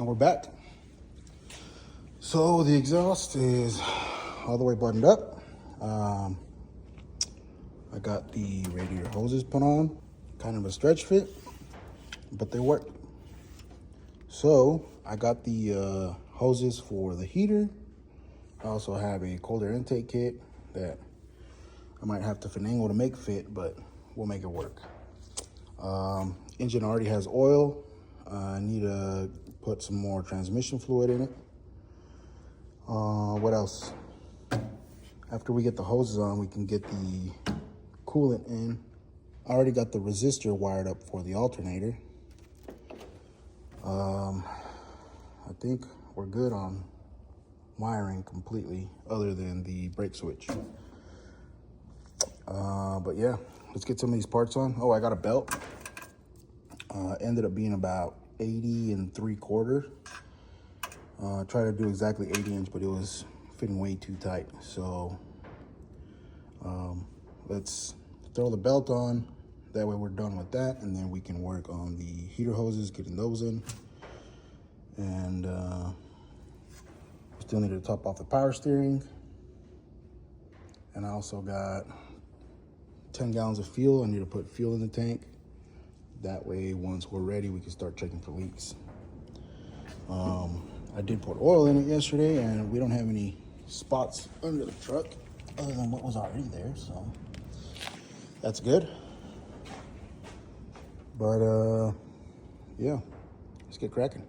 And we're back. So the exhaust is all the way buttoned up. I got the radiator hoses put on, kind of a stretch fit, but they work. So I got the hoses for the heater. I also have a cold air intake kit that I might have to finagle to make fit, but we'll make it work. Engine already has oil. I need to put some more transmission fluid in it. What else? After we get the hoses on, we can get the coolant in. I already got the resistor wired up for the alternator. I think we're good on wiring completely, other than the brake switch. But yeah, let's get some of these parts on. Oh, I got a belt. Ended up being about 80 3/4. Tried to do exactly 80 inch, but it was fitting way too tight. So let's throw the belt on. That way we're done with that, and then we can work on the heater hoses, getting those in. And still need to top off the power steering. And I also got 10 gallons of fuel. I need to put fuel in the tank. That way, once we're ready, we can start checking for leaks. I did put oil in it yesterday, and we don't have any spots under the truck other than what was already there, so that's good. But yeah, let's get cracking.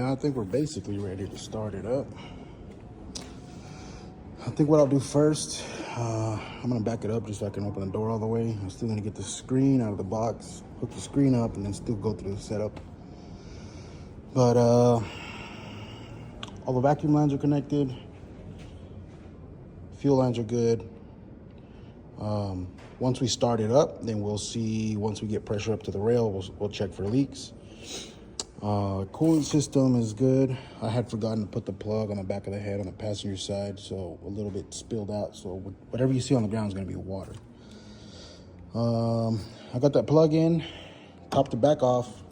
I think we're basically ready to start it up. I think what I'll do first, I'm gonna back it up just so I can open the door all the way. I'm still gonna get the screen out of the box, hook the screen up, and then still go through the setup. But all the vacuum lines are connected. Fuel lines are good. Once we start it up, then we'll see, once we get pressure up to the rail, we'll check for leaks. Coolant system is good. I had forgotten to put the plug on the back of the head on the passenger side, so a little bit spilled out. So whatever you see on the ground is going to be water. I got that plug in, topped the back off.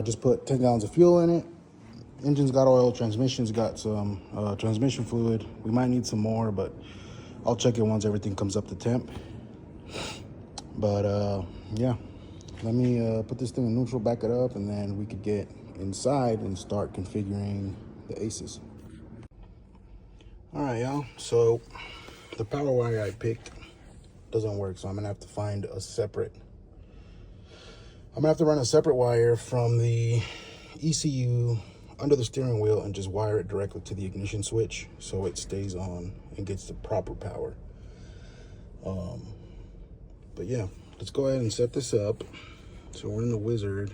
Just put 10 gallons of fuel in it. Engine's got oil, transmission's got some transmission fluid. We might need some more, but I'll check it once everything comes up to temp. But yeah. Let me put this thing in neutral, back it up, and then we could get inside and start configuring the Aces. All right, y'all. So the power wire I picked doesn't work, so I'm gonna have to find a separate. I'm gonna have to run a separate wire from the ECU under the steering wheel and just wire it directly to the ignition switch so it stays on and gets the proper power. But yeah. Let's go ahead and set this up. So we're in the Wizard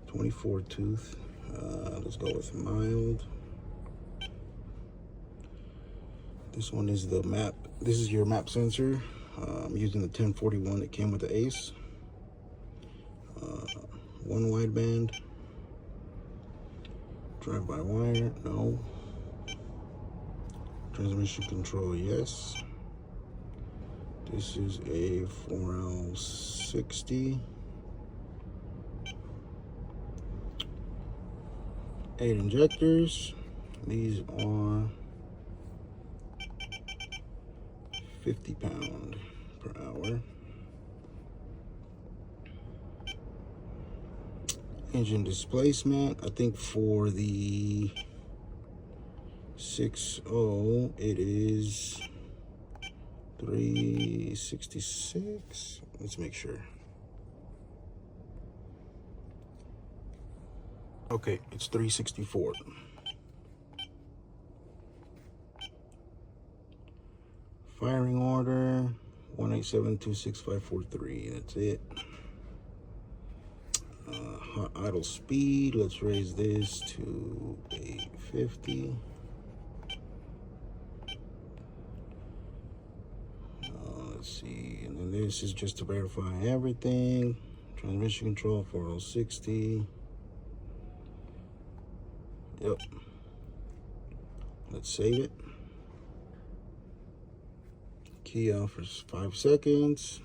24 tooth. Let's go with mild. This one is the map. This is your map sensor. I'm using the 1041 that came with the Ace. One wideband. Drive-by-wire, no. Transmission control, yes. This is a 4L60. 8 injectors. These are 50 pound per hour. Engine displacement, I think for the 6.0 it is 366. Let's make sure. Okay, it's 364. Firing order 187265543. That's it. Hot idle speed, let's raise this to 850. Let's see, and then this is just to verify everything. Transmission control 4060. Yep. Let's save it. Key off for 5 seconds.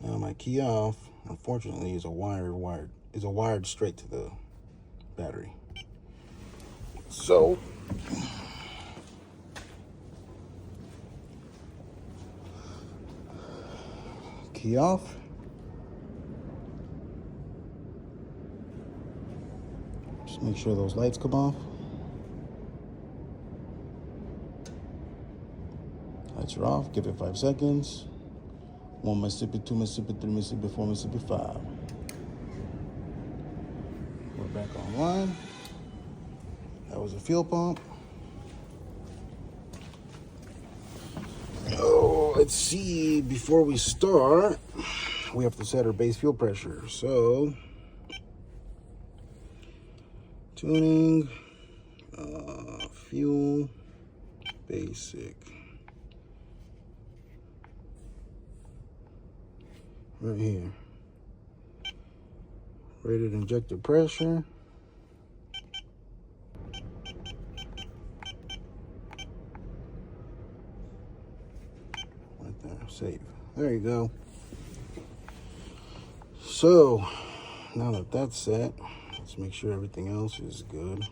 Now my key off, unfortunately, is wired straight to the battery. So key off. Just make sure those lights come off. Lights are off. Give it 5 seconds. 1 Mississippi, 2 Mississippi, 3 Mississippi, 4 Mississippi, 5. We're back online. That was a fuel pump. Oh, let's see. Before we start, we have to set our base fuel pressure. So, tuning, fuel, basic. Right here. Rated injector pressure. Right there, save. There you go. So, now that that's set, let's make sure everything else is good.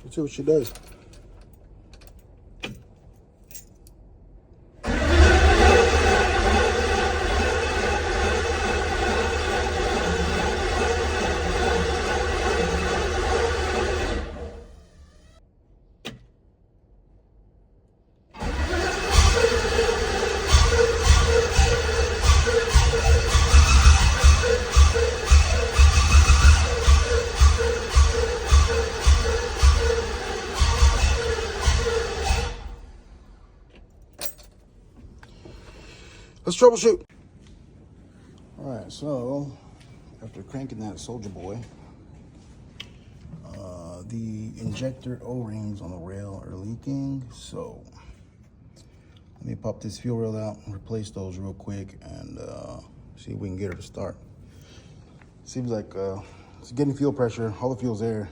Let's see what she does. Let's troubleshoot. All right, so after cranking that Soldier Boy, the injector O-rings on the rail are leaking. So let me pop this fuel rail out and replace those real quick and see if we can get her to start. Seems like it's getting fuel pressure. All the fuel's there.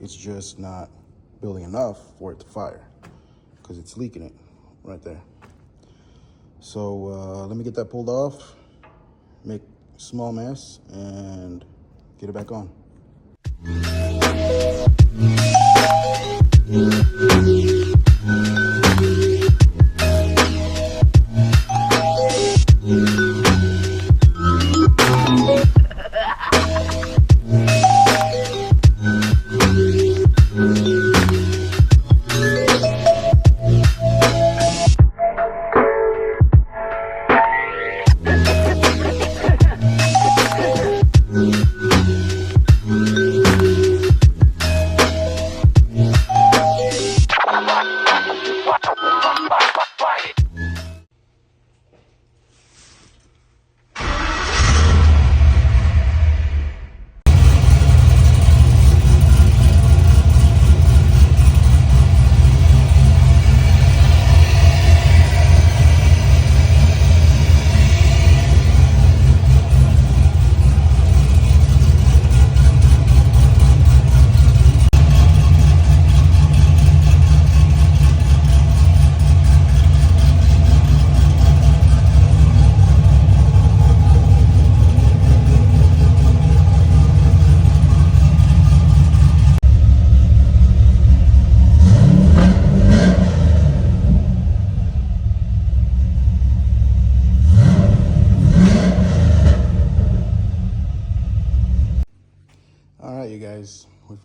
It's just not building enough for it to fire because it's leaking it right there. So let me get that pulled off, make a small mess, and get it back on.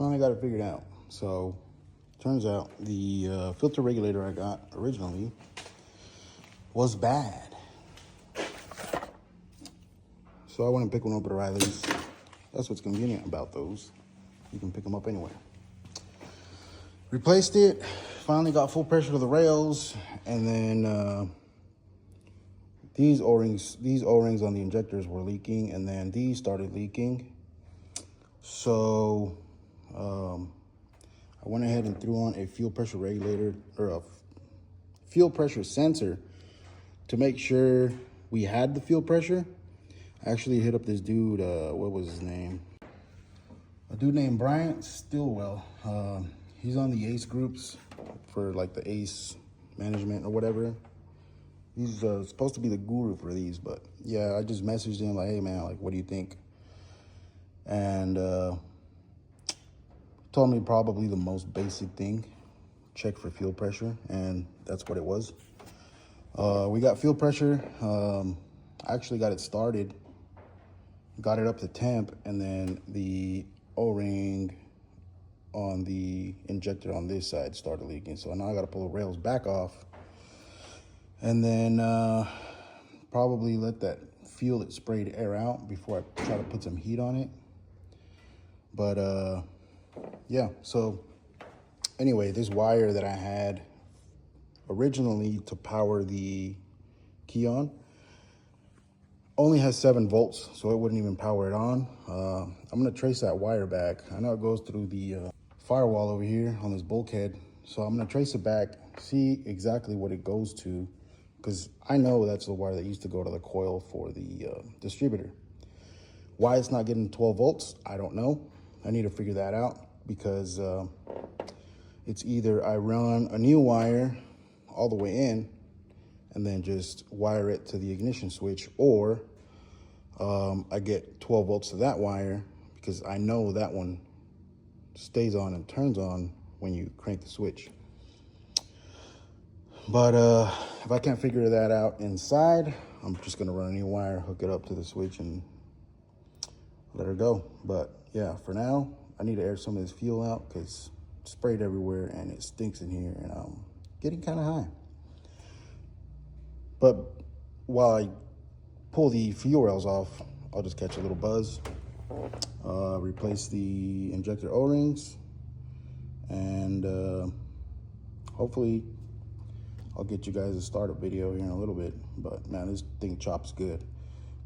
finally got it figured out. So turns out the filter regulator I got originally was bad. So I went and picked one up at O'Reilly's. That's what's convenient about those. You can pick them up anywhere. Replaced it, finally got full pressure to the rails, and then these O-rings on the injectors were leaking, and then these started leaking. So I went ahead and threw on a fuel pressure regulator, or a fuel pressure sensor, to make sure we had the fuel pressure. I actually hit up this dude, what was his name? A dude named Bryant Stillwell. He's on the ACE groups for like the ACE management or whatever. He's supposed to be the guru for these, but yeah, I just messaged him like, hey man, like, what do you think? And told me probably the most basic thing, check for fuel pressure, and that's what it was. We got fuel pressure. I actually got it started, got it up to temp, and then the O-ring on the injector on this side started leaking. So now I got to pull the rails back off, and then probably let that fuel that sprayed air out before I try to put some heat on it. But yeah, so anyway, this wire that I had originally to power the Keon only has 7 volts, so it wouldn't even power it on. I'm gonna trace that wire back. I know it goes through the firewall over here on this bulkhead, so I'm gonna trace it back, see exactly what it goes to, because I know that's the wire that used to go to the coil for the distributor. Why it's not getting 12 volts, I don't know. I need to figure that out, because it's either I run a new wire all the way in and then just wire it to the ignition switch, or I get 12 volts to that wire, because I know that one stays on and turns on when you crank the switch. But if I can't figure that out inside, I'm just gonna run a new wire, hook it up to the switch, and let her go. But yeah, for now, I need to air some of this fuel out, because it's sprayed everywhere and it stinks in here, and I'm getting kind of high. But while I pull the fuel rails off, I'll just catch a little buzz, replace the injector O-rings, and hopefully I'll get you guys a startup video here in a little bit. But man, this thing chops good.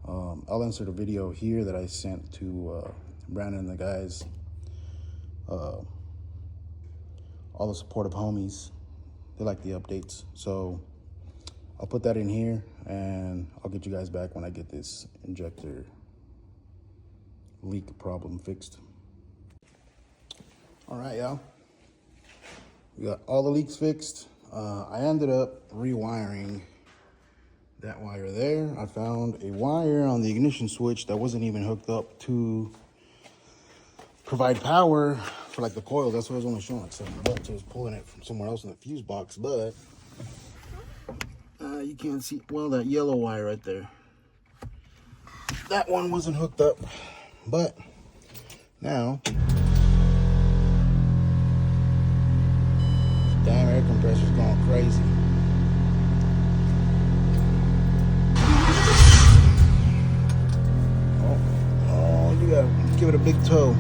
I'll insert a video here that I sent to Brandon and the guys, all the supportive homies. They like the updates, so I'll put that in here, and I'll get you guys back when I get this injector leak problem fixed. All right, y'all. We got all the leaks fixed. I ended up rewiring that wire there. I found a wire on the ignition switch that wasn't even hooked up to provide power for like the coils. That's what I was only showing, like 7 volts. I was pulling it from somewhere else in the fuse box, but you can't see, well, that yellow wire right there, that one wasn't hooked up. But now, damn air compressor's going crazy. Oh, you gotta give it a big toe.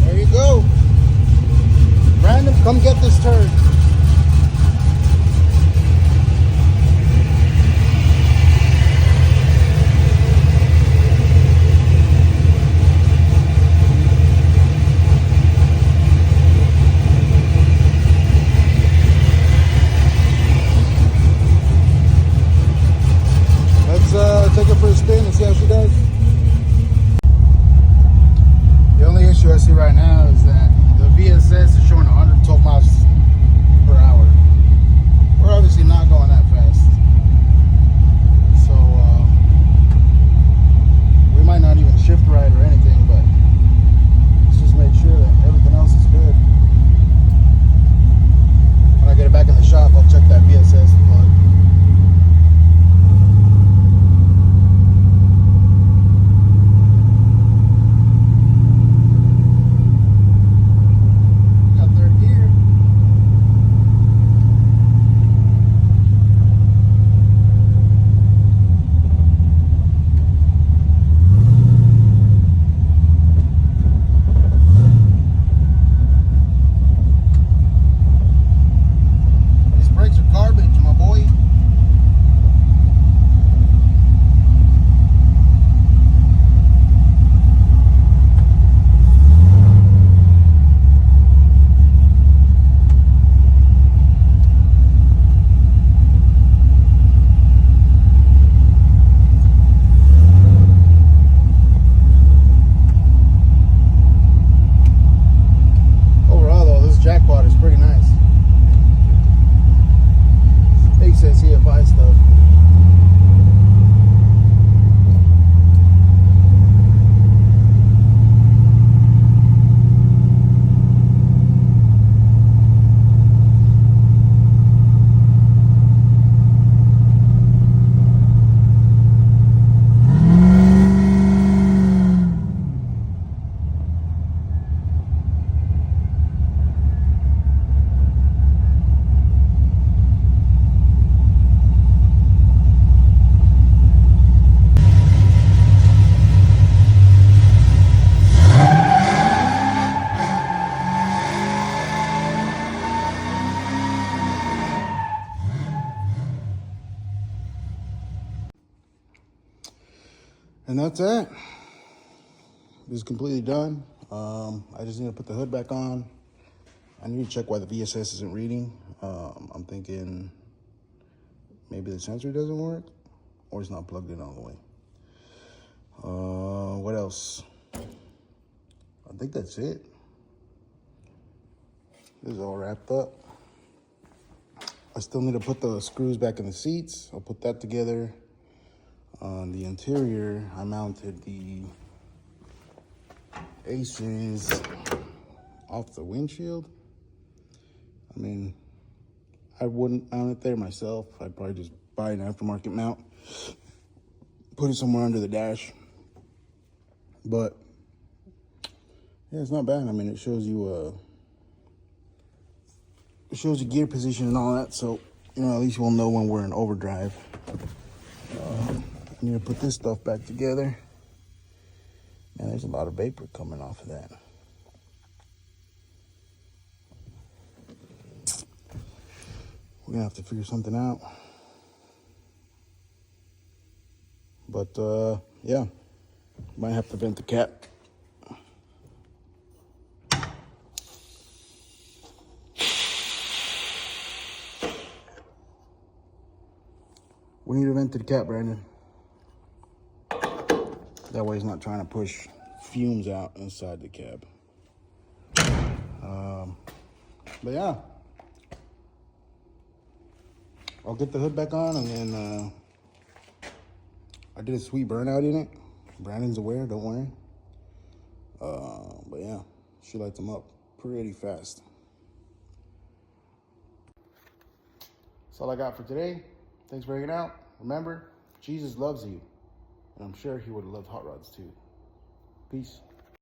There you go. Brandon, come get this turd. And that's it. This is completely done. I just need to put the hood back on. I need to check why the VSS isn't reading. I'm thinking maybe the sensor doesn't work or it's not plugged in all the way. What else? I think that's it. This is all wrapped up. I still need to put the screws back in the seats. I'll put that together. On the interior, I mounted the Aces off the windshield. I mean, I wouldn't mount it there myself. I'd probably just buy an aftermarket mount, put it somewhere under the dash. But yeah, it's not bad. I mean, it shows you gear position and all that, so you know, at least we'll know when we're in overdrive. I need to put this stuff back together. Man, there's a lot of vapor coming off of that. We're gonna have to figure something out. But yeah, might have to vent the cap. We need to vent the cap, Brandon. That way he's not trying to push fumes out inside the cab. But yeah, I'll get the hood back on, and then I did a sweet burnout in it. Brandon's aware, don't worry. But yeah, she lights them up pretty fast. That's all I got for today. Thanks for hanging out. Remember, Jesus loves you. And I'm sure he would have loved hot rods too. Peace.